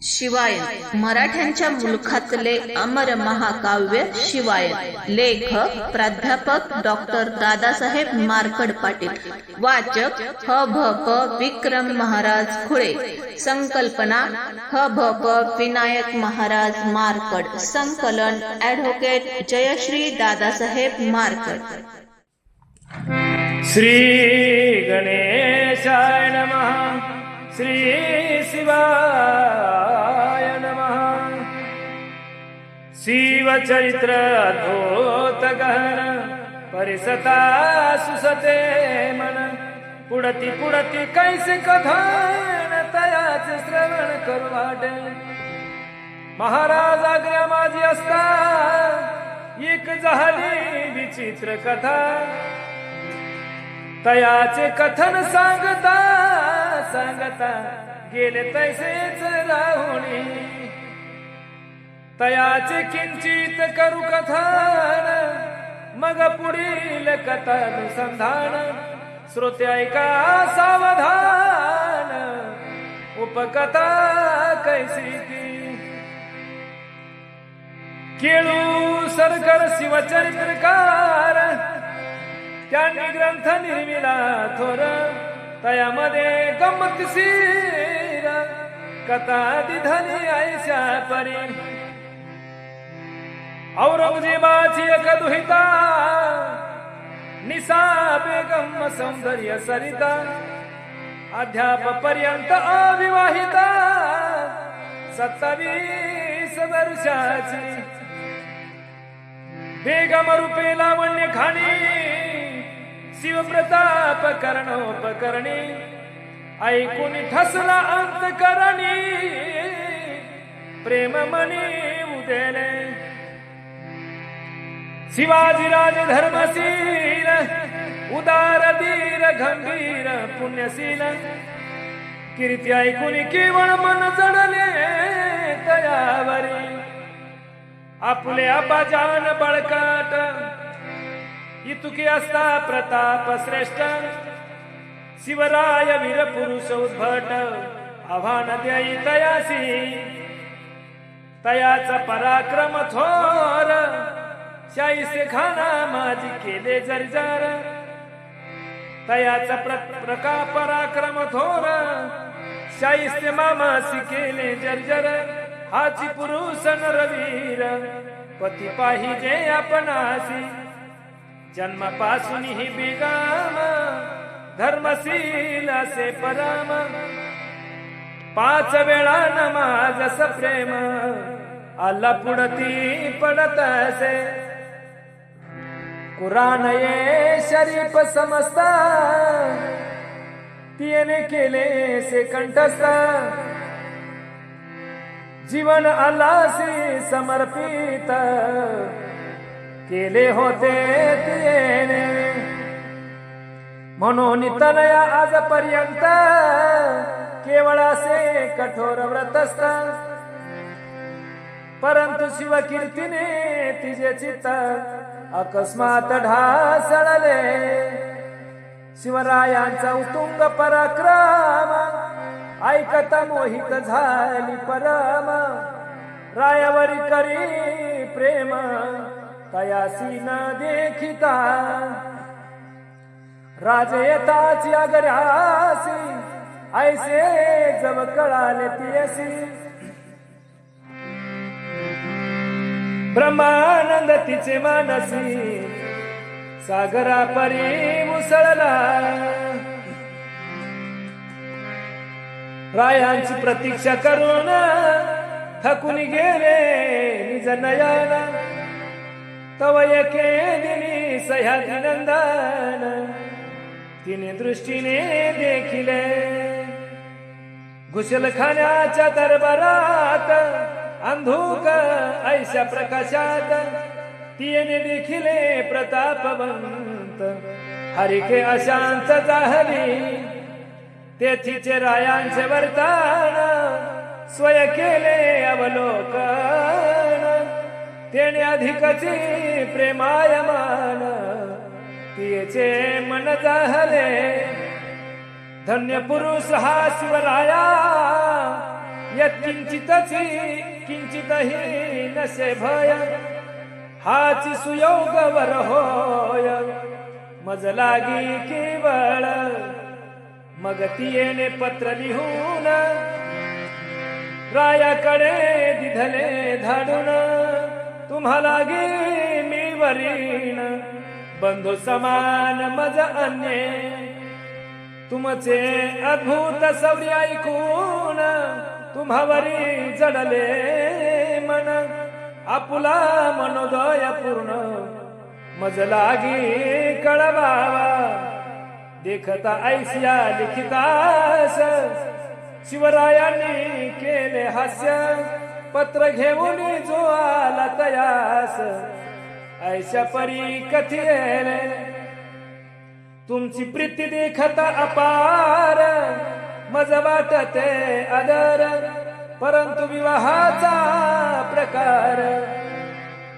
शिवायन मराठ्यांच्या मुलखातले अमर महाकाव्य शिवायन. लेखक प्राध्यापक डॉक्टर दादासाहेब मार्कड पाटील. वाचक ह.भ.प. विक्रम महाराज खुळे. संकल्पना ह.भ.प. विनायक महाराज मार्कड. संकलन ॲडव्होकेट जयश्री दादासाहेब मार्कड. श्री गणेशाय नमः. श्री शिवाय नमः. शिवचरित्र अद्भुत गहन परिसता सुसते मन. पुढती पुढती कैसे कथन तयाचे श्रवण करू वाटे. महाराज आज्ञा माझी असता एक झाली विचित्र कथा. तयाचे कथन सांगता सांगता गेले तैसेच राहुणी. तयाचे किंचित करू कथन मग पुढील कथानुसंधान. श्रोते ऐका सावधान उपकथा कैसी ती. केळू सरकर शिवचरित्रकार त्यांनी ग्रंथ निर्मिला थोर. तयामध्ये गंमतशीर कथा दिधली ऐशा परी. औरंगजेबाची एक दुहिता निसा बेगम सौंदर्य सरिता. अद्याप पर्यंत अविवाहिता 27 वर्षाची. बेगम रूपे लावण्य खाणी शिवप्रताप करणोपकरणी. ऐकून ठसला अंतकरणी प्रेममणी उदेले. शिवाजीराज धर्मशील उदार धीर गंभीर पुण्यशील. कीर्ती ऐकून केवळ मन जडले तयावरी. आपले अबाजान बळकाट इतुकी असता प्रताप श्रेष्ठ. शिवराय वीर पुरुष उद्भट आव्हान द्याई तयासी. तयाचा पराक्रम थोर शाहीसे खाना माझी केले जर्जर. तयाचा पराक्रम थोर शाहीसे मामासी केले जर्जर. हाची पुरुष नरवीर पती पाहिजे आपणासी. जन्मापासून ही बेगाम धर्मशील असे परम. 5 वेळा नमाज प्रेम आला पुढती पडत असे. कुराण ये शरीफ समजता तिने केले से कंठस्थ. जीवन अल्लासी समर्पित केले होते तिने. म्हणून तनया आजपर्यंत केवळ असे कठोर व्रतस्थ. परंतु शिवकीर्तीने तिचे चित्त अकस्मात ढासळले. शिवरायांचा उत्तुंग पराक्रम ऐकता मोहित झाली परम. रायावरी करी प्रेम तयासी न देखिता. राजयताची आग्र्यासी ऐसे जब कळाले तियसी. ब्रह्मानंद तिचे मानसी सागरा परी मुसळला. रायांची प्रतीक्षा करून थकून गेले निज नयन. तव एके दिनी सह्याद्री नंदन तिने दृष्टीने देखिले. घुसलखान्याच्या दरबारात अंधुक ऐशा प्रकाशात. तिने देखिले प्रतापवंत हरिके अशांत झाली. तेथीचे रायांचे वर्तन स्वय केले अवलोकन. तेने अधिकची प्रेमायमान तिचे मन झाले. धन्य पुरुष हा शिवराया यत्किंचितची किंचितही नसे भय हाची सुयोग वर होय मज लागी केवळ मग ती येणे पत्र लिहून रायाकडे दिधले धाडून तुम्हाला गे मी वरीण बंधू समान मज अन्य तुमचे अद्भुत शौर्य ऐकून तुम्हावरी जडले मन आपुला मनोदय पूर्ण मज लागी कळवावा देखता ऐसिया लिखितास शिवरायांनी केले हास्य पत्र घेऊन जो आला तयास ऐशा परी कथिले तुमची प्रीती देखता अपार मज वाटते आदर परंतु विवाहाचा प्रकार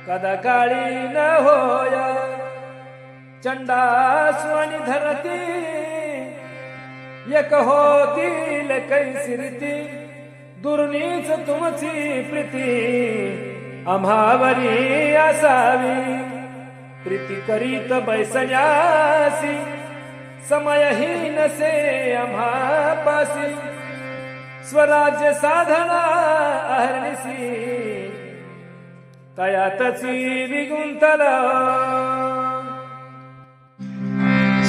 कदा काळी न होय चंडासु आणि धरती एक होतील कैसी रीती दुर्नीच तुमची प्रीती आम्हावरी असावी प्रीती करीत बैसण्यासी समयही नसे आम्हापासी स्वराज्य साधना अहर्निसी तयातची विगुंतल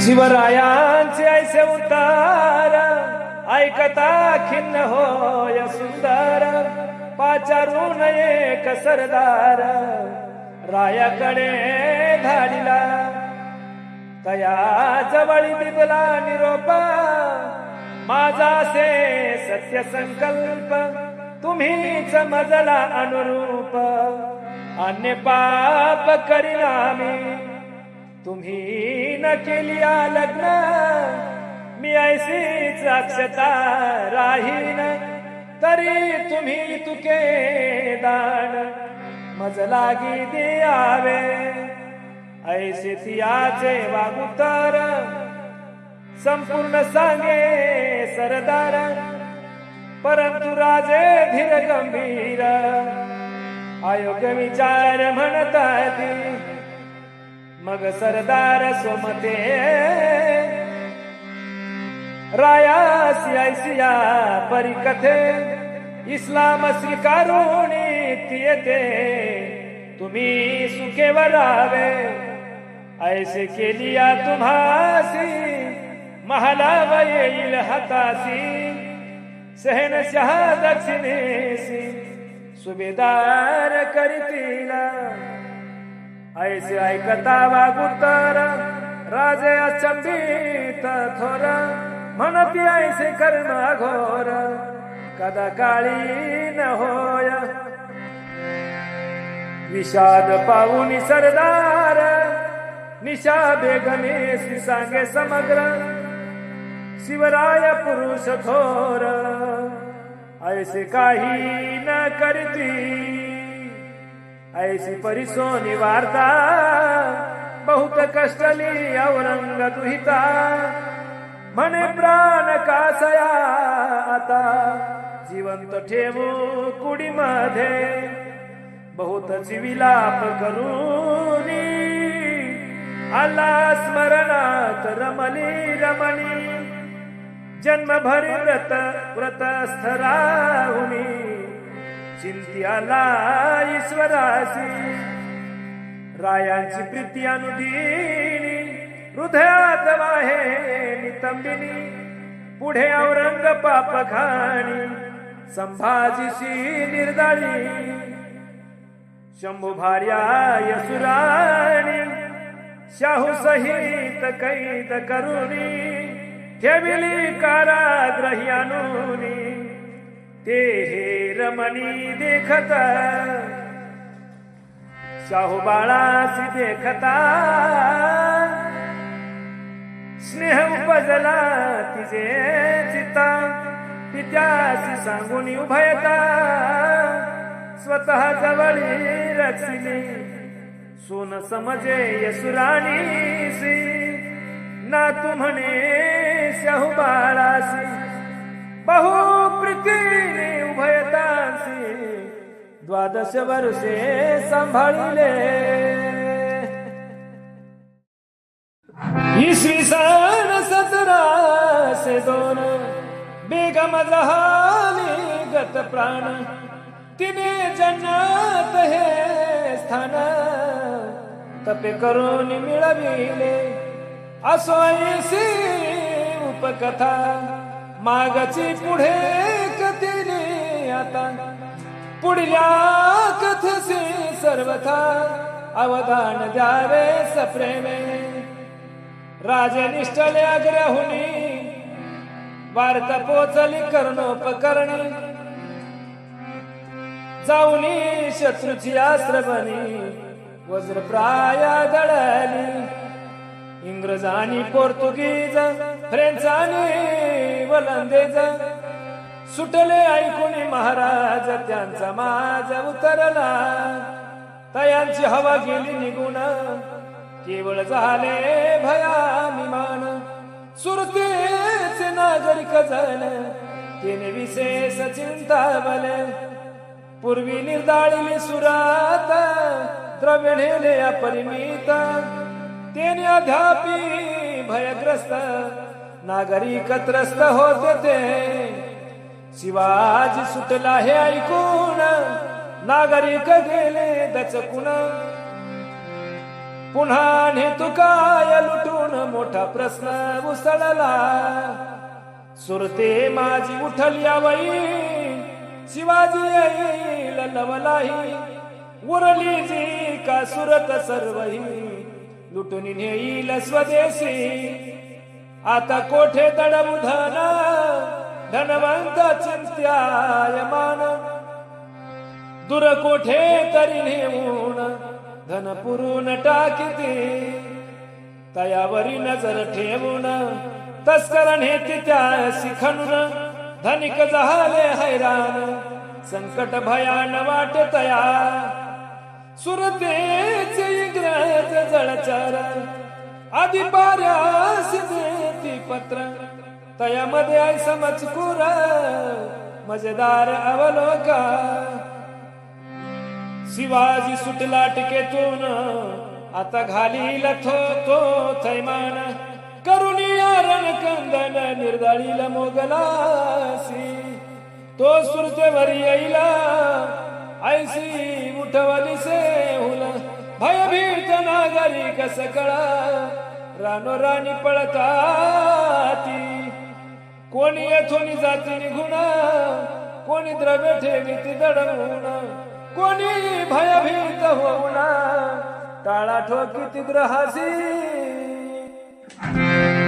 शिवरायांचे ऐसे उतार ऐकता खिन्न होय सुंदर पाचारून एक सरदार रायाकडे धाडिला तया जवळी दिदला निरोप माझा से सत्य संकल्प तुम्हीच मजला अनुरूप अन्य पाप करिनामी तुम्ही न केलिया लग्न मी ऐसीच अक्षता राहीन तरी तुम्ही तुके दान मज लागी द्यावे ऐसे तियाचे वागुतर संपूर्ण सांगे सरदार परंतु राजे धीर गंभीर अयोग्य विचार म्हणतात मग सरदार सोमते रायासी ऐसिया परिकथे इस्लाम स्वीकारून येते तुम्ही सुखेवर राहावे ऐसे केलिया तुम्हासी महालाव येईल हातासी शहनशाह दक्षिणेसी सुभेदार करीतील ऐसे ऐकता वागुतर राजे अचंबित थोर म्हणती ऐसे कर्म घोर कदा काळी न होय विषाद पाऊनी सरदार निशा बेगमेसी सांगे समग्र शिवराय पुरुष थोर ऐसे काही न करती ऐसी परिसोनी वार्ता बहुत कष्टली औरंग दुहिता म्हणे प्राण कासया आता जिवंत ठेवू कुडी मध्ये बहुत विलाप करूनी आला स्मरणात रमली रमणी जन्मभरी व्रतस्थ राहुनी चिंती आला ईश्वरासी रायांची प्रीती अनुदिनी हृदयात वाहे नितंबिनी पुढे औरंग पाप खाणी संभाजीशी निर्दाळी शंभू भार्या यसुराणी शाहू सहित कैद करुनी ठेविली कारागृही आणूनी ते हे रमणी देखता शाहू बाळासी देखता स्नेह उपजला तिचे चित्ता पित्यासी सांगून उभयता स्वतः जवळी रचली सोन समजे यसुराणीसी ना तू म्हणे शाहू बाळासी बहु प्रीतीने उभयता द्वादश वर्षे सांभाळिले. इसवी सन 1702 बेगम जहाली गत प्राण. तिने जन्नत हे स्थान तपे करून मिळविले. असोयसी उपकथा मागची पुढे कथिली आता. पुढल्या कथेसी सर्वथा अवधान द्यावे सप्रेमे. राजनिष्ठले आग्रहुनी वार्ता पोचली कर्णोपकरणी. जाऊनी शत्रूची आश्रमणी वज्रप्राय दळली. इंग्रज आणि पोर्तुगीज फ्रेंच आणि वलंदेज सुटले ऐकून महाराज त्यांचा माज उतरला. तयांची हवा गेली निघून केवळ झाले भयाभिमान. सुरतेचे नागरिक जण तिने विशेष चिंता बले. पूर्वी निर्दाळिली सुरात द्रव्य नेले अपरिमित. तेने अध्यापी भयग्रस्त नागरिक त्रस्त होते ते. शिवाजी सुटला हे ऐकून नागरिक गेले दचकून. पुन्हा नेतुकाय लुटून मोठा प्रश्न उसळला. सुरते माझी उठली आवई शिवाजी येईल लवलाही. उरली जी का सुरत सर्वही लुटून नेईल स्वदेशी. आता कोठे दडवू धन धनवंत चिंत्यायमान. दूर कोठे तरी नेऊन धन पुरून टाकिती. तयावरी नजर ठेवून तस्कर नेती त्या शिखणून. धनिक झाले हैराण संकट भयान वाटे तया. सुरतेचे इंग्रज जळचर आधी पाऱ्यास देती पत्र. तयामध्ये ऐसा मजकूर मजेदार अवलोका. शिवाजी सुटला टिकेतून आता घालील तो थैमान. करुणिया रणकंदन निर्दाळील मोगलासी. तो सुरतेवर येईला ऐसी उठवली से हुल. भयभीत नागरिक सकळा रानोराणी पळताती. कोणी येथून जाती निघून कोणी द्रव्य ठेवीती दडवून. कोणी भयभीत होऊन टाळा ठोकीती ग्रहासी.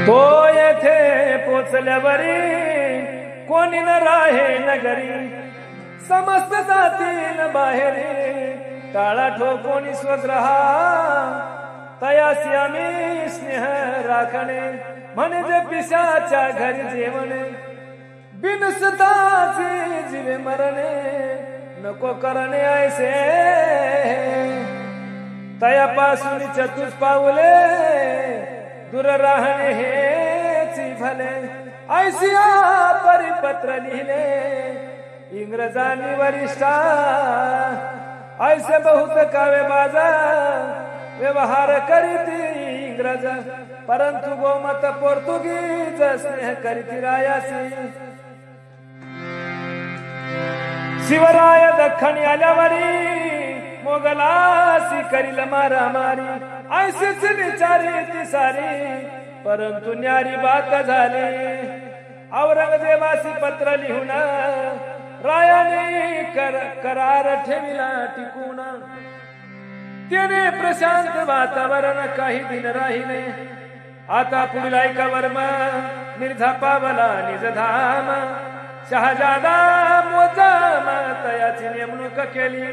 तो येथे पोचल्यावरी कोणी न राहे नगरी. समस्त जातीन बाहेरी टाळा ठोकोनी स्वग्रहा. तयासी आम्ही स्नेह राखणे म्हणजे पिशाच्या घरी जेवणे. बिनसताचे जीवे मरणे नको करणे ऐसे. तयापासून चतुस पावले दूर राहणे हेची भले. ऐसिया परिपत्र लिहिले इंग्रजांनी वरिष्ठा. ऐसे बहुत कावे बाजा व्यवहार करीती इंग्रज. परंतु गोमत पोर्तुगीज स्नेह करीती रायासी. शिवराय दख्खनी आल्यावरी मोगलासी करील मारामारी. ऐसेच विचारी ती सारी परंतु न्यारी बात झाली. औरंगजेबासी पत्र लिहून रायाने करार ठेविला टिकून. त्याने प्रशांत वातावरण काही दिन राहिले. आता पुढील ऐका वर्म निर्धा पावला निजधाम. शहाजादा मुअज्जम तयाची नेमणूक केली.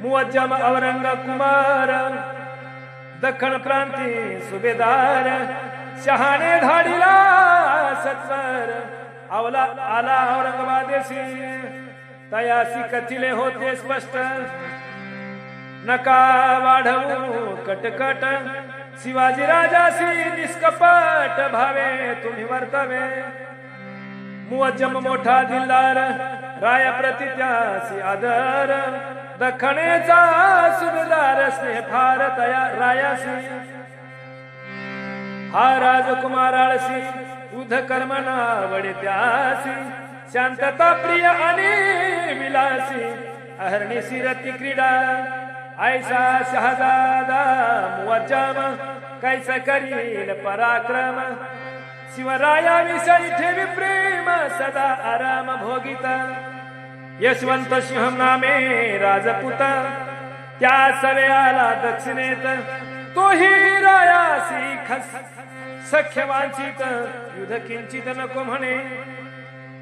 मुअज्जम औरंग कुमार दख्खन प्रांती सुभेदार. शहाने धाडीला सत्वर आला औरंगाबादेशी. तयासी कथिले होते स्पष्ट नका वाढवू कटकट. शिवाजी राजासी निष्कपट भावे तुम्ही वर्तवे. मुअज्जम मोठा दिलदार राया प्रति त्यासी आदर दखणेचा सुभेदार स्नेह फार तया रायासी हा राजकुमार आळसी युद्ध कर्मना वडे त्यासी शांतता प्रिय आणि विलासी अहर्निशी रती क्रीडा ऐसा शहजादा मुवज्जम कैसा करील पराक्रम शिवराया विषयी ठेवी प्रेम सदा आराम भोगिता यशवंत सिंह नामे राजपुता त्या सवेळाला दक्षिणेत तोही रायासी खस सख्य वांचित युद्ध किंचित नको म्हणे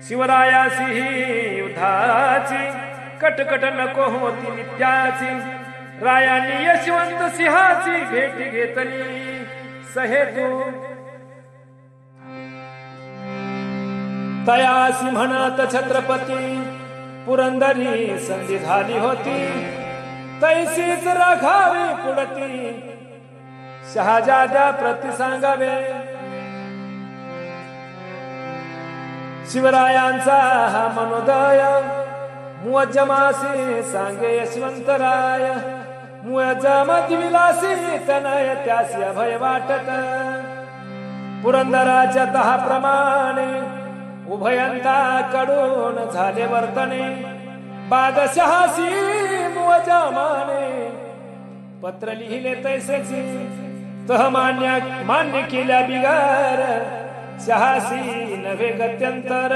शिवरायासी ही युद्धाची कटकट नको होती नित्याची रायानी यशवंत सिंहाची भेट घेतली सहेतू तयासी म्हणत छत्रपती पुरंदरी संधी झाली होती तैसीच राखावी पुढती शहाजाद्या प्रति सांगावे शिवरायांचा हा मनोदय मुअज्जमासी सांगे यशवंतराय मुअज्जम दिविलासी तनय त्यासी अभय वाटत पुरंदराच्या तहाप्रमाणे उभयंताकडून झाले वर्तने बादशहासी मुअज्जमाने पत्र लिहिले तैसेची तह मान्य केल्या बिगार शहासी नव्हे गत्यंतर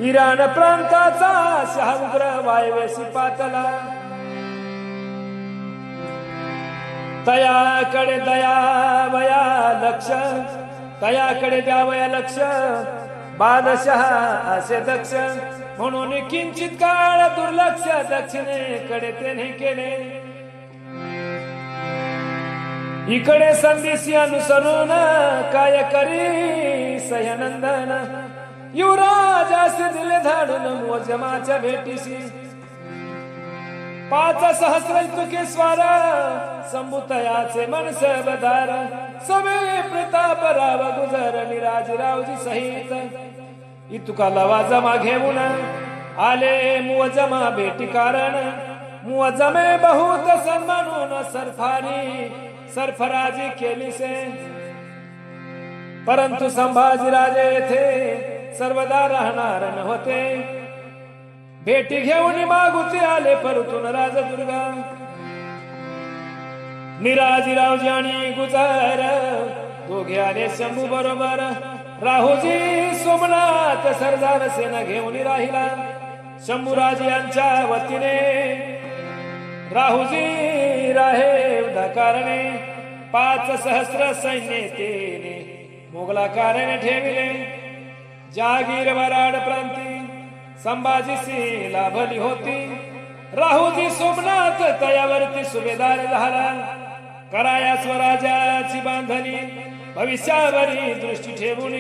इराण प्रांताचा शहाउग्र वायवेशी पातला तयाकडे दयावया लक्ष तयाकडे द्यावया लक्ष बादशहा असे दक्ष म्हणून किंचित काळ दुर्लक्ष दक्षिणेकडे त्याने केले इकडे संदेशी अनुसरून काय करी सह्यानंदन युवराजास दिले धाडून मुअज्जमाच्या भेटीशी 5,000 तुके स्वार संभूतयाचे मनस बदार सवे प्रताप राव गुजर निराजीरावजी सहित इतुका लवाजमा घेऊन आले मुअज्जमा भेटी कारण मुअज्जमे बहुत सन्मानून सरफराजी केली से परंतु संभाजीराजे येथे सर्वदा राहणार नव्हते भेटी घेऊन मागुती आले परतून राजदुर्गा निराजीरावजी आणि गुजर दोघे आले शंभू बरोबर राहुजी सोमनाथ सरदार सेना घेऊन राहिला शंभूराज यांच्या वतीने राहुजी राहे कारणे 5,000 सैन्य तेने मोगला कारणे ठेविले जागीर वराड प्रांती संभाजीसी लाभली होती राहुजी सोमनाथ तयावरती सुभेदार झाला कराया स्वराजाची बांधणी भविष्यावरी दृष्टी ठेवून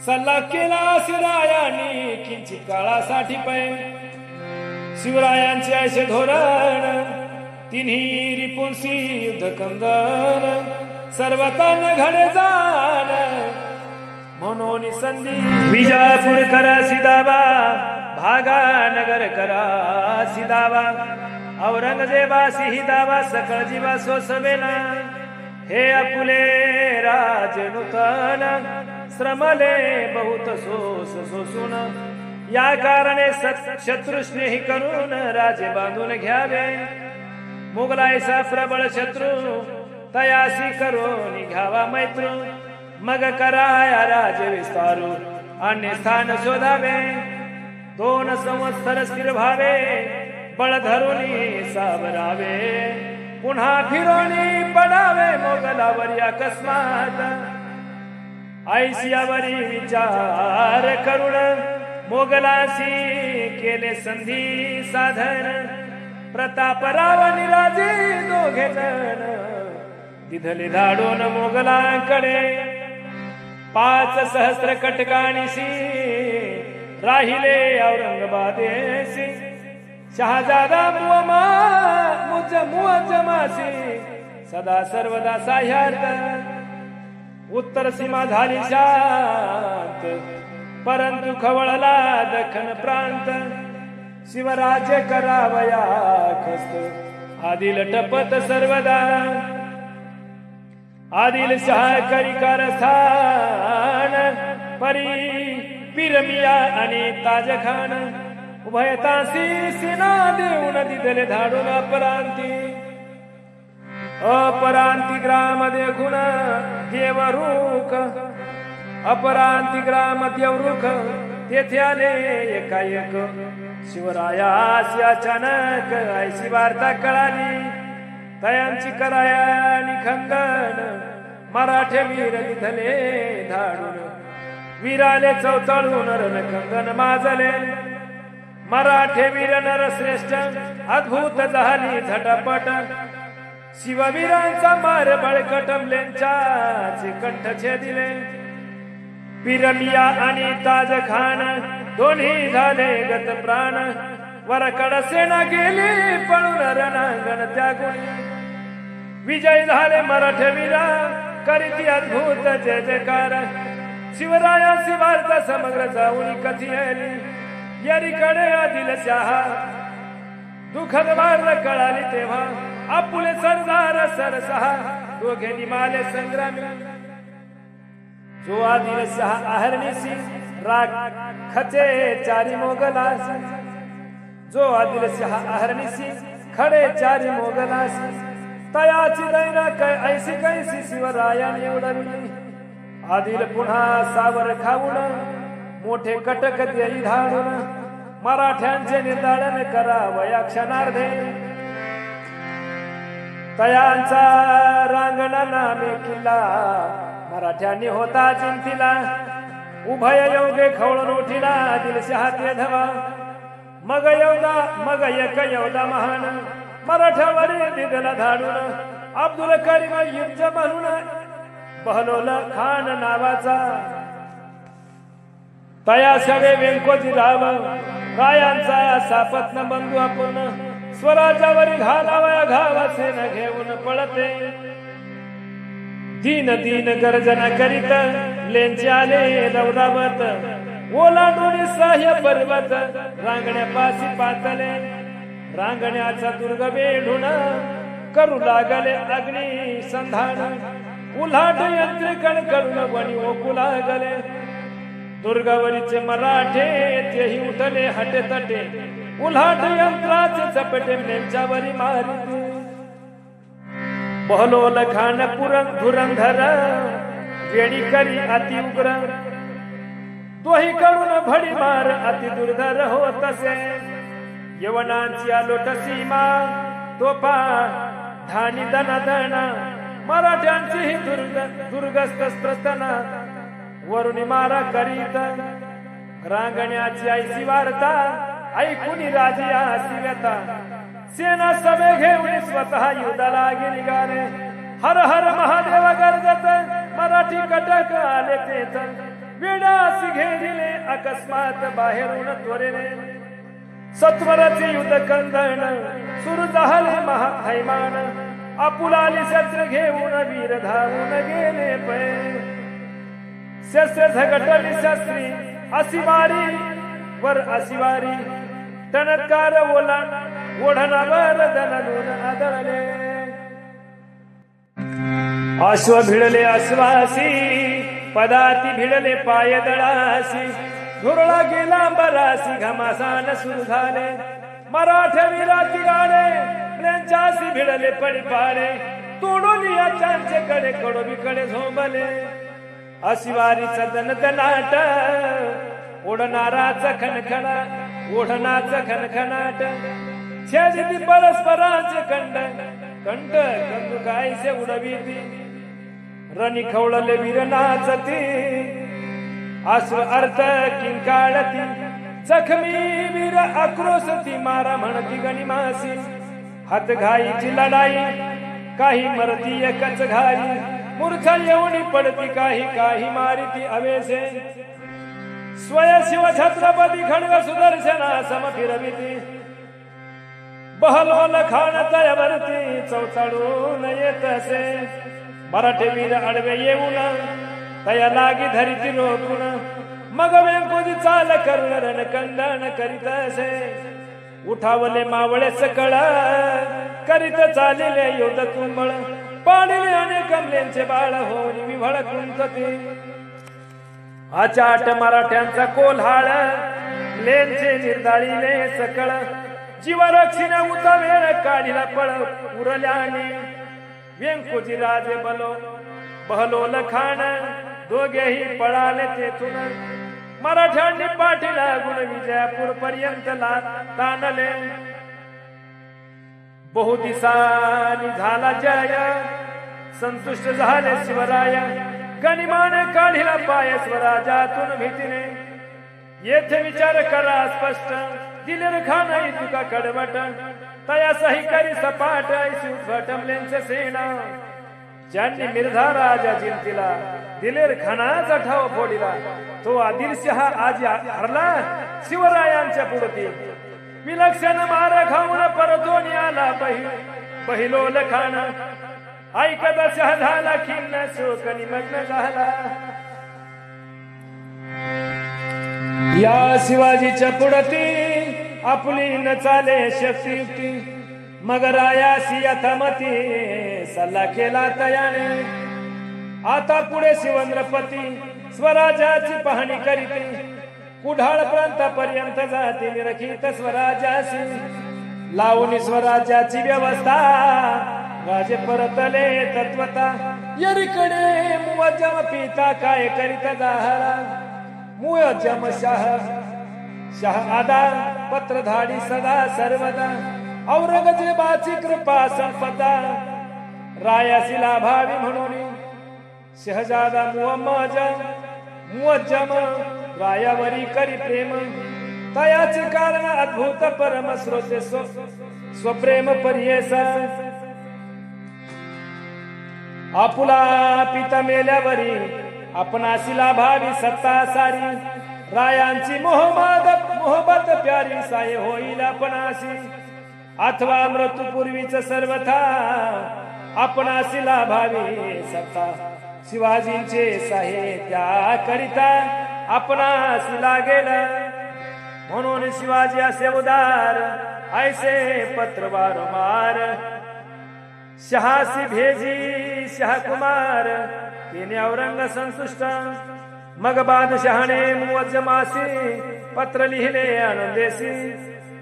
सल्ला केला शिवरायांनी किंचित काळासाठी पै शिवरायांचे असे धोरण तिन्ही रिपुंसी युद्ध कंदन सर्वतान घडे जाण म्हणून संधी विजापूर करा सिदाबा भागा नगर करा सिदाबा औरंगजेबासी ही दावा सकळ जीवा सोसवेना हे अपुले राज नूतन श्रमले बहुत सोसून या कारणे शत्रुस्नेही करून राजे बांधून घ्यावे मुघलायचा प्रबळ शत्रू तयासी करून घ्यावा मैत्र मग कराया राज विस्तारू अन्य स्थान शोधावे 2 संवत्सर स्थिर व्हावे बळ धरून सावरावे पुन्हा फिरोनी पडावे मोगलावरी अकस्मात ऐशियावरी विचार करून मोगलाशी केले संधी साधन प्रतापराव निराजे दोघे जण दिधले धाडून मोगलांकडे 5,000 कटकाणीशी राहिले औरंगाबादेशी शहाजादा मुअज्जमाशी सदा सर्वदा साह्यार्थ उत्तर सीमा झाली शांत परंतु खवळला दखन प्रांत शिवराज्य करावया खस्त आदिल टपत सर्वदा आदिल शाह करी कारस्थान परी पिरमिया आणि ताजखान उभयतासी सेना देऊन दिदले धाडून अपरांती ग्राम देखून देवरुख अपरांती ग्राम देवरुख तेथे आले एकाएक शिवरायास अचानक ऐशी वार्ता कळाली तयांची कराया निखंगन मराठे वीर निधले धाडून वीराले चौचाळून रणखंगन माजले मराठे वीर नरश्रेष्ठ अद्भुत झाली झटापट शिववीरांचा मार बळकटमलेंच्या कंठ छेदिले पिरमिया आणि ताजखान दोन्ही झाले गत प्राण वरकड सेना गेली पळून रणांगण त्यागून विजय झाले मराठवीरा करीती अद्भुत जय जयकार शिवरायाची वार्ता समग्र जाऊन कथिली यारीकडे आदिलशाह दुःखद वार्ता कळाली तेव्हा आपुले सरदार सरसहा दोघे निमाले संग्रामी जो आदिलशाह आहरणीसी खचे चारी मोगलासी जो आदिलशाह आहरणीसी खडे चारी मोगलासी तयाची दैना ऐसी कैसी शिवरायाने उडविली आदिल पुन्हा सावर खाऊन मोठे कटक देई धाडून मराठ्यांचे निर्दालन करावया क्षणार्धे तयांचा रांगणा नामे किल्ला मराठ्यांनी होता चिंतीला उभय योगे खवळून उठिला आदिलशाह ते धवा मग एक योदा महान मराठ्यावरील दिदला धाडून अब्दुल करीम युद्ध म्हणून बहलोल खान नावाचा तया सवे व्यंकोजीराव रायांचा सापत्न बंधू आपण स्वराज्यावरील घालावया घावाचे न घेऊन पळते दीन दीन गर्जना करीत लेंचे आले रवरावत ओलांडून सह्य पर्वत रांगण्यापाशी पातले रांगण्याचा दुर्ग वेढून करू लागले अग्नी संधान उल्हाट यंत्रिकण करून वणी ओकू लागले दुर्गावरीचे मराठे तेही उठले हटे तटे उल्हाट यंत्राचे चपटे नेमच्यावरी मारिते बहलोल खान धुरंधर वेडी करी अति उग्र तोही करून भडी मार अति दुर्धर होत असे यवनांची आलोट सीमा तोफा ठाणी दना मराठ्यांची ही दुर्गस्त स्त्रतना वरुणी मारा करीत रांगण्याची ऐसी वार्ता ऐकून राजी आसी व्यथा सेना सभे घेऊन स्वतः युद्धाला निघाले हर हर महादेव गर्जत मराठी कटक आले तेच वेडासी घेरिले अकस्मात बाहेरून त्वरेने सत्वरचे युद्ध कंदन सुरू झाले महाहैमान आपुलाली शस्त्र घेऊन वीर धावून गेले पै शस्त्र झगटली शस्त्री असिवारी वर असिवारी टणत्कार ओढणावर दणलून आदळले अश्व भिडले अश्वासी पदाती भिडले पाय दळासी धुरळा गेला बरासी घमासान सुरू झाले मराठे वीराची गाडे प्लेंचासी भिडले पडपाडे तोडून याच्यांचे कडे कडोबीकडे झोंबले अशिवारीचा दणदणाट ओढणाराचा खणखणा ओढणाचा खणखणाट छेदिती परस्पराचे कंड कंठ कंदुकायचे उडवीती रणी खवळले वीर नाचती अश्व अर्थ किंकाळती जखमी वीर आक्रोशती मारा म्हणती गणिमासी हात घाईची लढाई काही मरती एकच घाई मूर्छा येऊनी पडती काही मारिती अवेसे स्वय शिव छत्रपती खडग सुदर्शना सम फिरविती बहलोल खान तयावरती चौचाळून येत असे मराठे वीर आडवे येऊन तया लागी धरिती रोखून मग वेंकोजी चाल करून रणकंदन करीत असे उठावले मावळे सकळ करीत चालिले योध तुंबळ पाणिले अनेक कमलेंचे बाळ होऊन विव्हळ कुंतते आचाट मराठ्यांचा कोल्हाळ लेंचे निर्दाळीले सकळ जीवरक्षिण उतावेळ काढिला पळ उरल्याने व्यंकोजी राजे बहलोल खान दोघेही पळाले तेथून मराठ्यांनी पाठी लागून विजयापूर पर्यंत ताणले बहुदिसानी झाला जय संतुष्ट झाले शिवराय गनिमाने काढिला पाय स्वराजातून भीतीने येथे विचार करा स्पष्ट दिलेर खान तुका कडवट तया सही करी सपाट ऐशी उद्भटमलेंचे सेना ज्यांनी मिर्झा राजा जिंतीला दिलेर खानाचा ठाव फोडिला तो आदिलशहा आज हरला शिवरायांच्या पुढती विलक्षण मार खाऊन परतून आला पहिलोल खान ऐकत शह झाला खिन्न शोक निमग्न झाला या शिवाजीच्या पुढती आपली न चाले शक्तियुक्ती मग रायासी यथामती सल्ला केला तयाने आता पुढे शिवंद्रपती स्वराजाची पाहणी करीते कुढाळ प्रांतापर्यंत जाते निरखित स्वराजाशी लावून स्वराज्याची व्यवस्था राजे परतले तत्वता यरीकडे मुवज्जम पिता काय करीत जाहरा मुवज्जम शाह आदा पत्रधाडी सदा सर्वदा औरंगजेबाची कृपा संपदा रायासी लाभावी म्हणून शहजादा मुवज्जम रायावरी करी प्रेम तयाचे कारण अद्भुत परम स्रोते स्वप्रेम पर्येसा आपुला पिता मेल्यावरी आपणासी लाभावी सत्ता सारी रायांची मोहबत प्यारी साय होईल आपणासी अथवा मृत्यूपूर्वीच सर्वथा आपणासी लाभावी सत्ता शिवाजींचे साहे त्या करिता आपणासी लागेल म्हणून शिवाजी असे उदार ऐसे पत्र वारंवार शहासी भेजी शहाकुमार तिने औरंग संतुष्ट मग बादशहाने मुवज्जमासी पत्र लिहिले आनंदेसी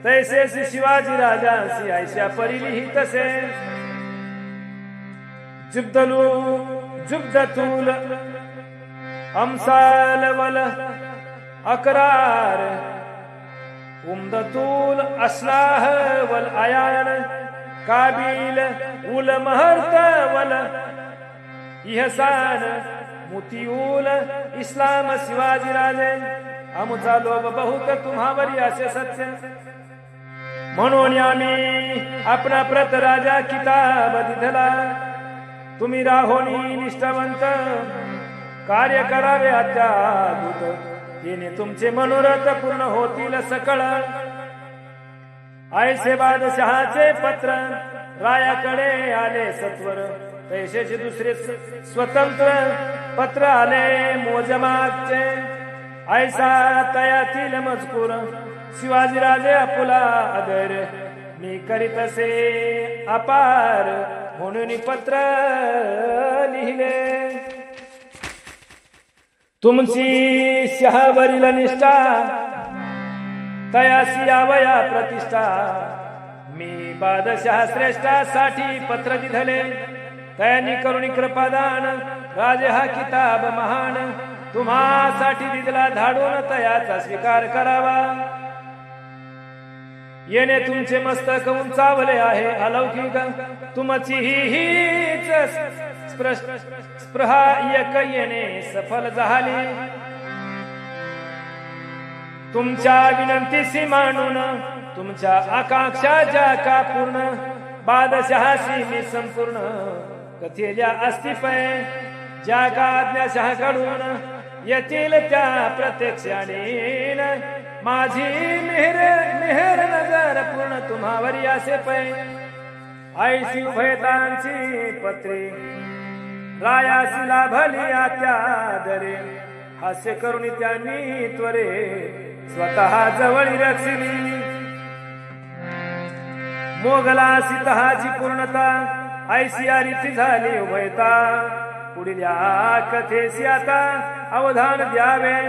तैसेसी शिवाजी राजांसी ऐशा परी लिहितसे जुब्दतूल अमसाल वल अकरार उमदतूल असलाह वल आयान काबिल उल महर्त वल इहसान मुतिउल इस्लाम शिवाजी राजे आमचा लोभ बहुत तुम्हावरी असे सत्य म्हणून आम्ही आपला प्रत राजा किताब दिधला तुम्ही राहोनी निष्ठावंत कार्य करावे अत्यादूत येणे तुमचे मनोरथ पूर्ण होतील सकळ ऐसे बादशहाचे पत्र रायाकडे आले सत्वर तैसेचे दुसरे स्वतंत्र पत्र आले मोजमागचे ऐसा तयातील मजकूर शिवाजीराजे आपुला आदर मी करीत असे अपार म्हणून पत्र लिहिले तुमची शहावरील निष्ठा तयासी आवया प्रतिष्ठा मी बादशहा श्रेष्ठासाठी पत्र दिधले तयानी करुणी कृपादान राजे हा किताब महान तुम्हासाठी दिदला धाडून तयाचा स्वीकार करावा येणे तुमचे मस्तक उंचावले आहे अलौकिक तुमची हीच स्पृहा एक येणे सफल झाली तुमच्या विनंतीसी मानून तुमच्या आकांक्षा ज्या का पूर्ण बादशहाशी मी संपूर्ण कथेल्या अस्तिपय ज्या का आज्ञाशहाकडून येतील त्या प्रत्यक्षाने माझी मेहर नजर पूर्ण तुम्हावरी असे पै ऐशी उभयतांची पत्रे रायासी लाभली आत्या दरे असे करून त्यांनी त्वरे स्वतः जवळ रक्षिली. मोगलासी तहाची पूर्णता ऐशी रीती झाली उभयता. पुढील या कथेसी आता अवधान द्यावे.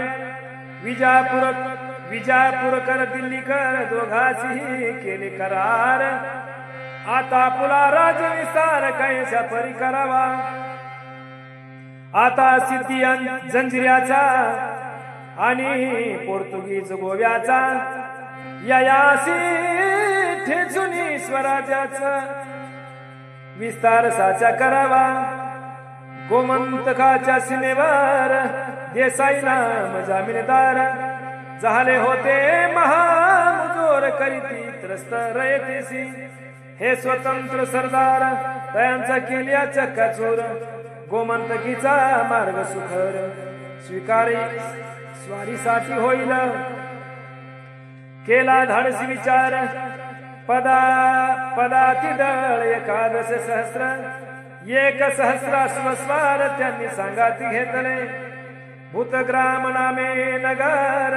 विजापूरकर दिल्लीकर दोघांचीही केले करार. आता पुला राज्य विस्तार कैसा परी करावा. आता सिद्धी जंजिऱ्याचा आणि पोर्तुगीज गोव्याचा यायासी ठेचुनी स्वराज्याचा विस्तार साचा करावा. गोमंतकाच्या सीमेवर देसाई नाम जामीनदार झाले होते. महामुजोर करीती त्रस्त रयतेसी हे स्वतंत्र सरदार. त्यांचा केल्या चक्काचूर गोमंतकीचा मार्ग सुखर स्वीकारी स्वारीसाठी होईल. केला धाडसी विचार पदाती दळ एकादश सहस्र. एक सहस्राश्वस्वार त्यांनी सांगाती घेतले. भूतग्राम नामे नगर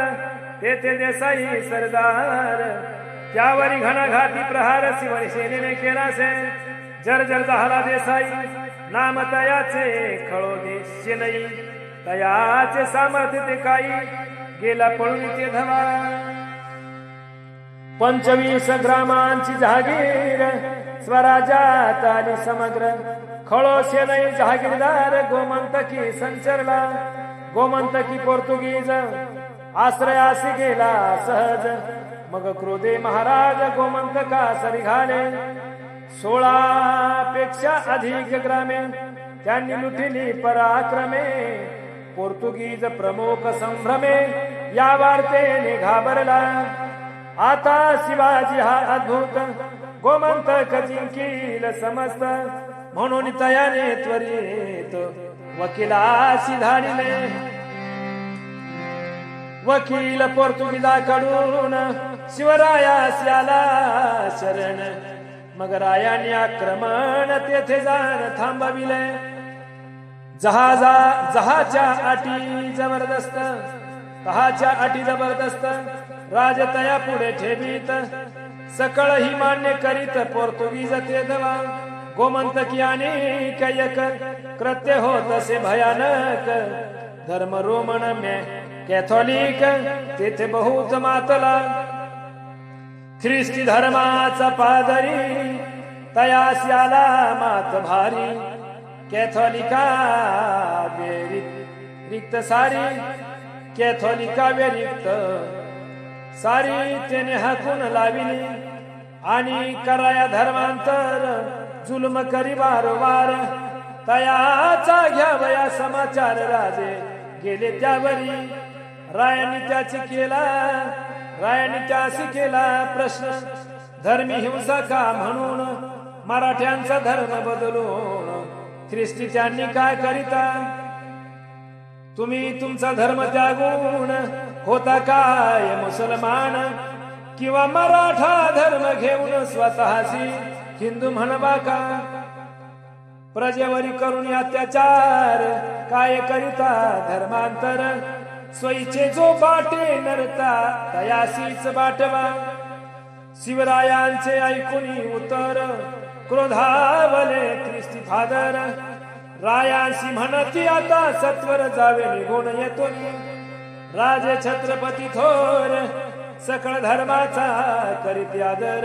तेथे देसाई सरदार. त्यावरी घणाघाती प्रहार शिवसेनेने केलासे. जर्जर झाला देसाई नाम तयाचे खळो देश नाही. तयाचे सामर्थ्य ते काही गेला पळून ते धवा. 25 ग्रामांची जहागीर स्वराज्यात आली समग्र. खळो सेनई जहागीरदार गोमंतकी संचरला. गोमंतकी पोर्तुगीज आश्रयासी गेला सहज. मग क्रोधे महाराज गोमंतका सरी घाले. 16 पेक्षा अधिक ग्रामे त्यांनी लुटिली पराक्रमे. पोर्तुगीज प्रमुख संभ्रमे या वार्तेने घाबरला. आता शिवाजी हा अद्भुत गोमंतक जिंकील समस्त. म्हणून तयाने त्वरित वकिलाशी धाडिले. वकील पोर्तुगीजाकडून शिवरायास आला शरण. मग रायाने आक्रमण तेथे जाण थांबविले. जहाच्या अटी जबरदस्त. तहाच्या अटी जबरदस्त राजतया पुढे ठेवीत. सकळ ही मान्य करीत पोर्तुगीज ते दवा. गोमंतकी आणि कैक कृत्य होत असे भयानक. धर्म रोमन मे कॅथोलिक तेथे बहुत मातला. ख्रिस्ती धर्माचा पादरी तयास आला मात भारी. कॅथोलिका रिक्त सारी. कॅथोलिका व्यतिरिक्त सारी त्याने हाकून लाविली. आणि कराया धर्मांतर जुलम करी वारंवार. तयाचा घ्यावया समाचार राजे गेले त्यावरी. रायांनी त्याची केला प्रश्न. धर्मी हिंसा का म्हणून मराठ्यांचा धर्म बदलून ख्रिस्ती त्यांनी काय करिता. तुम्ही तुमचा धर्म त्यागून होता काय मुसलमान. किंवा मराठा धर्म घेऊन स्वतःशी हिंदू म्हणवा का. प्रजेवरी करून अत्याचार काय करिता धर्मांतर. स्वईचे जो बाटे नरता तयासीच बाटवा. शिवरायांचे ऐकून उत्तर क्रोधावले ख्रिस्ती फादर. रायांशी म्हणती आता सत्वर जावे निघून येतो. राजे छत्रपती थोर सकळ धर्माचा करीत आदर.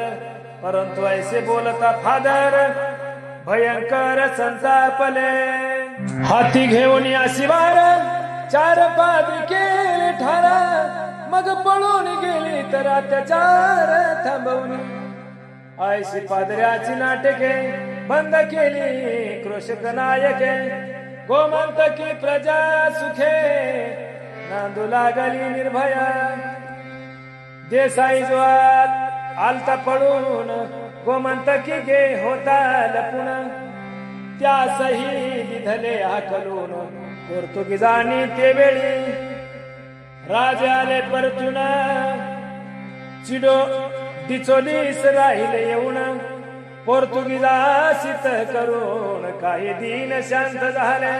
परंतु ऐसे बोलता फादर भयंकर संतापले. हाती घेऊन या शिवार 4 पादरी केले ठारा. मग पळून गेली तर अत्याचार थांबवली. ऐशी पादऱ्याची नाटके बंद केली कृषक नायके. गोमंतकी प्रजा सुखे नांदू लागली निर्भया. देसाई जो आलता पळून गोमंतकी गे होता लपून. त्यासही विधले हाकलून पोर्तुगीजांनी ते वेळी. राजाले परतून डिचोलीस राहिले येऊन. पोर्तुगीजाशीत करून काही दिन शांत झाले.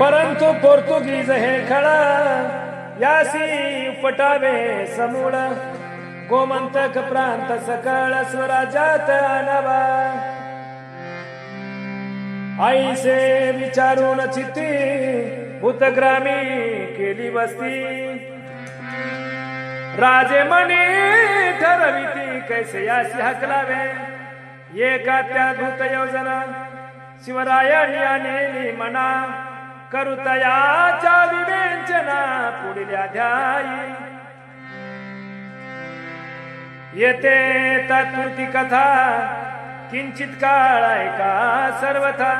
परंतु पोर्तुगीज हे खळ यासी उपटावे समूळ गोमंतक प्रांत सकळ स्वराज्यात आणावा आईसे विचारून चित्ती भूतग्रामी केली वस्ती राजे मनी ठरविती कैसे यासी हकलावे एका त्या धूत योजना शिवरायांनी आणली मना करुतयाच्या विवेचना पुढील अध्यायी येते तात्पुरती कथा किंचित काळ ऐका सर्वथा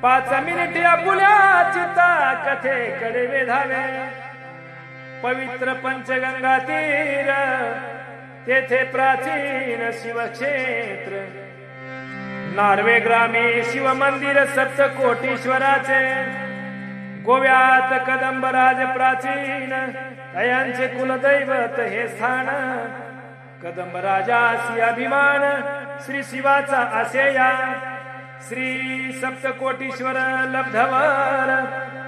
5 मिनिटे आपुल्या चित्ता कथेकडे वेधावे पवित्र पंचगंगा तीर तेथे प्राचीन शिवक्षेत्र नार्वे ग्रामी शिवमंदिर सप्तकोटीश्वराचे गोव्यात कदंबराज प्राचीन यांचे कुलदैवत हे स्थान कदंबराजासी अभिमान श्री शिवाचा असेया श्री सप्तकोटीश्वर लब्धवर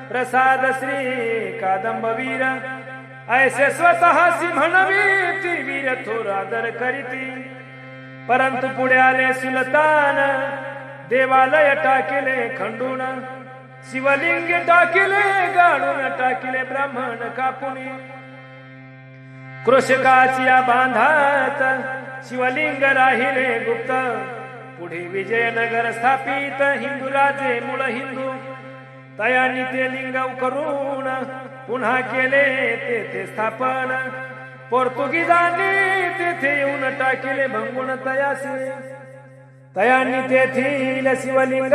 प्रसाद श्री कादंबवीर ऐसे स्वतः सिंहणवी वीर थोर आदर करीती परंतु पुढे आले सुलतान देवालय टाकिले खंडून शिवलिंग टाकिले गाडून टाकिले ब्राह्मण कापुनी कृषकाच्या बांधात शिवलिंग राहिले गुप्त पुढे विजयनगर स्थापित हिंदू राजे मूळ हिंदू तयानी ते लिंग करून पुन्हा केले तेथे स्थापन पोर्तुगीजांनी तेथे येऊन टाकिले भंगून तयासी तयानी तेथील शिवलिंग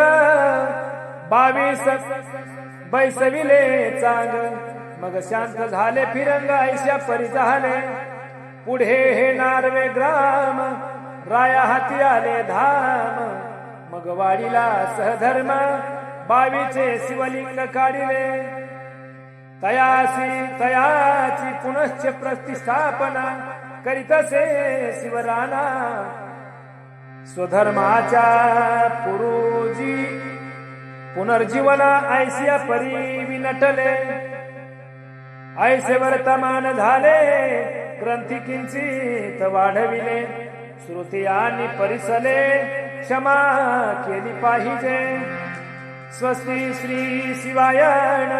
22 बैसविले चांग मग शांत झाले फिरंग ऐशा परी झाले पुढे हे नार्वे ग्राम राया हाती आले धाम मग वाडीला सहधर्म 22 शिवलिंग काढिले तयाची पुनश्च प्रतिष्ठापना करीतसे शिवराणा स्वधर्माच्या पुरुजी पुनर्जीवना ऐशिया परी विनटले ऐसे वर्तमान झाले ग्रंथी किंचित वाढविले श्रुती आणि परिसले क्षमा केली पाहिजे स्वस्ती श्री शिवायण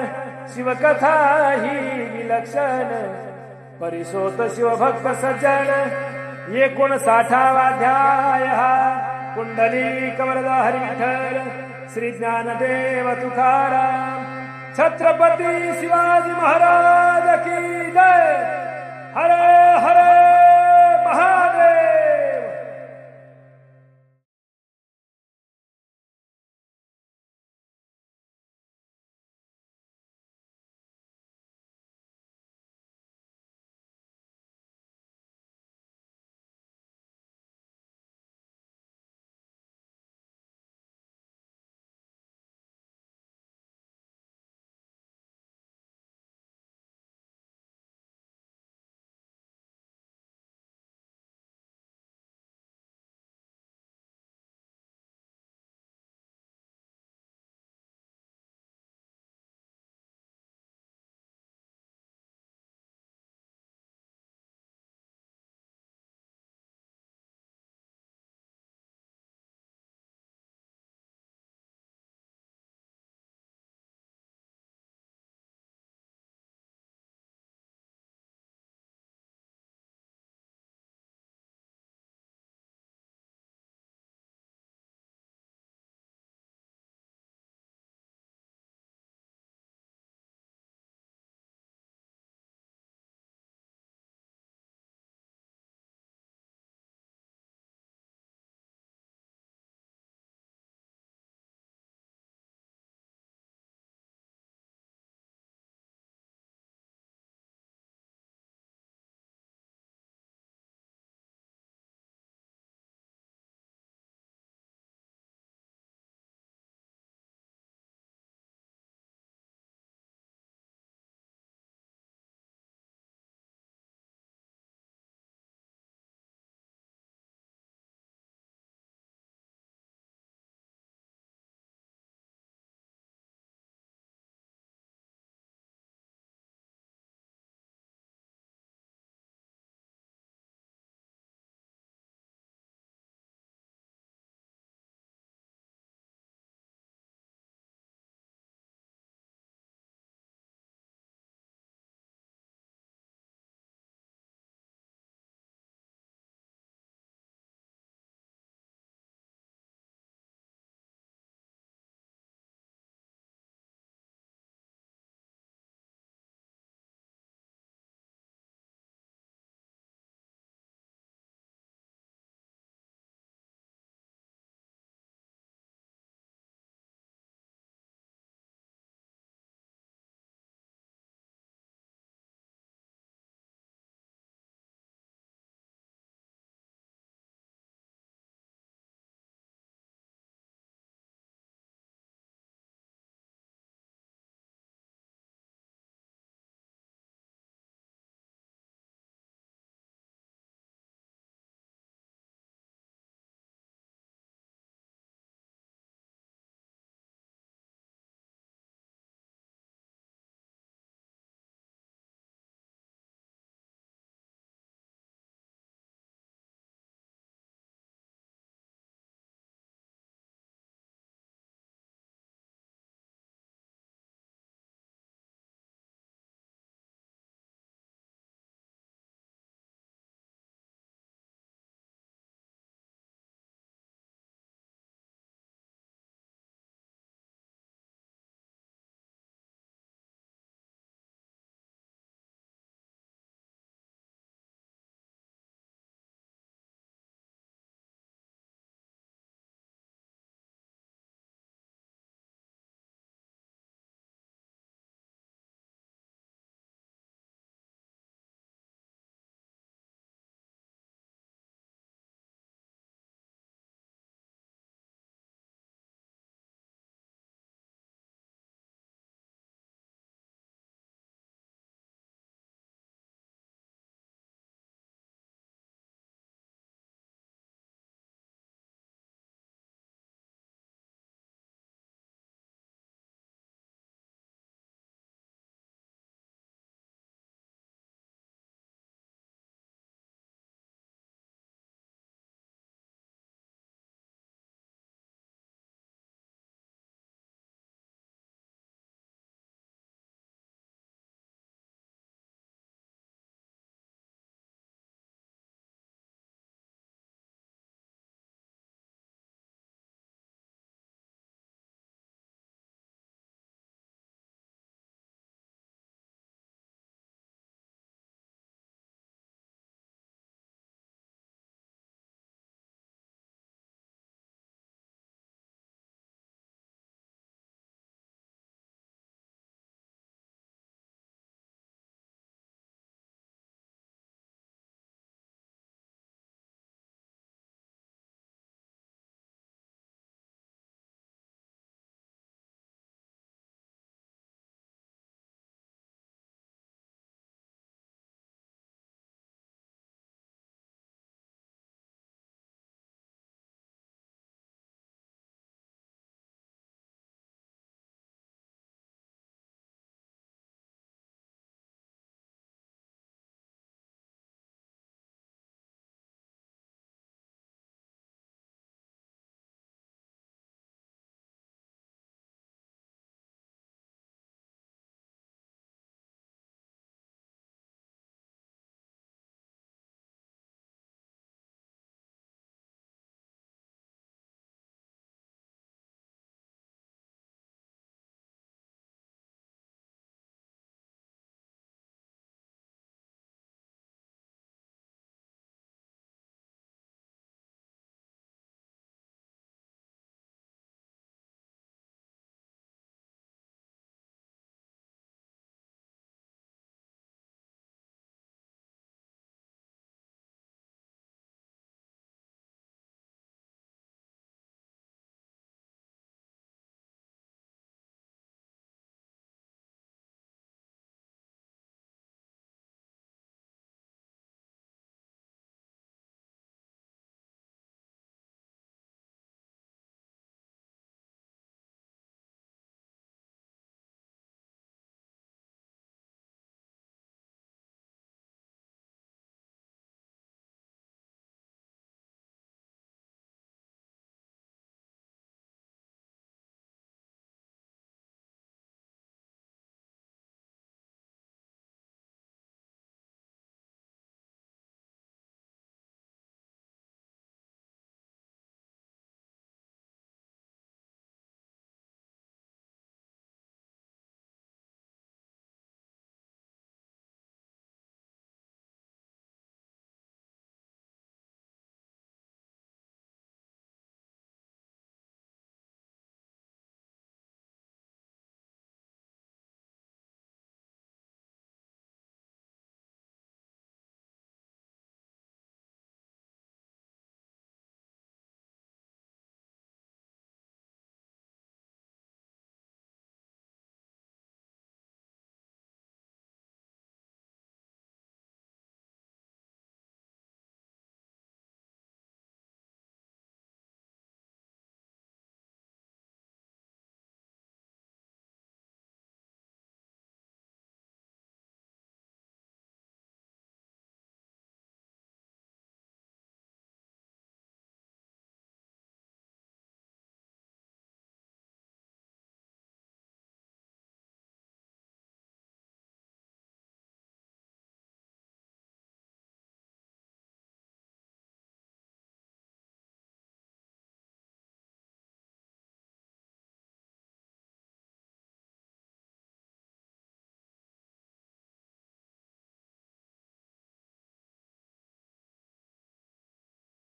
शिवकथा ही विलक्षण परिसोत शिवभक्त सज्जन 59वा अध्याय कुंडली कवरदा हरी विठ्ठल श्री ज्ञानदेव तुकाराम छत्रपती शिवाजी महाराज की जय।